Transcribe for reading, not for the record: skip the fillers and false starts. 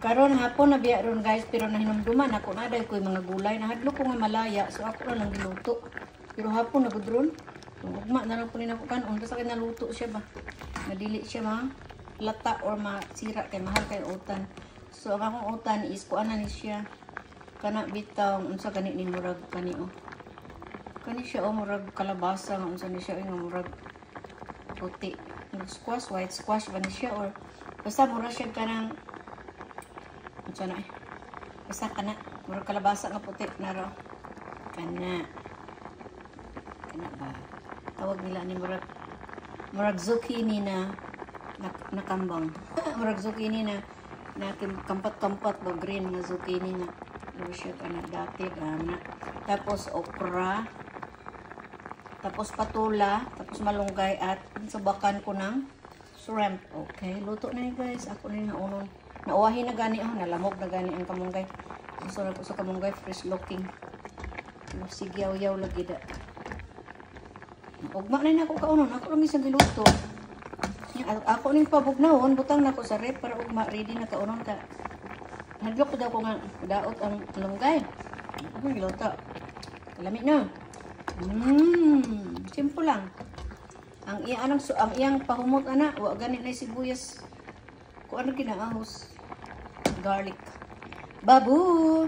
Karon hapon na biya ron guys, pero nahinumduman ako na dahil ko yung mga gulay. Nahadlo ko nga malaya, so ako na lang giluto. Pero hapon nagudron. Ugma na lang po rin ako kanon. Basta kaya naluto siya ba? Nadili siya mga lata or masira kay mahal kay utan. So ang akong utan is kuan na ni siya. Kana bitaw unsa kani ni murag kani oh. Kani siya oh murag kalabasa nga unsa ni siya nga murag puti. Squash, white squash ba ni siya or basta mura siya kanang unsa na eh. Basta kana murag kalabasa nga puti na raw. Kana ba? Tawag nila ni murag zucchini na nakambang. Murag zucchini na kampat-kampat ba green na zucchini na ano siya kana dati na. Tapos okra. Tapos patula, tapos malunggay at sabakan ko ng shrimp. Okay, luto na yun guys. Ako na yung naunon. Nauwahi na gani nalamog na gani ang kamunggay. Susunod ko sa kamunggay, fresh looking. Sigyaw-yaw lagi da. Ugma na ako kaunon. Ako lang isang giluto. Ako ning pabugnawon, butang na ko sa rep para ugma ready na kaunon ka. Hadlok ko daw ko nga daot ang malunggay. Ako giluto. Lamig na. Simple lang. Ang iyang pahumot ana, wa gani na sibuyas. Kung ano ginaahos. Garlic. Babu!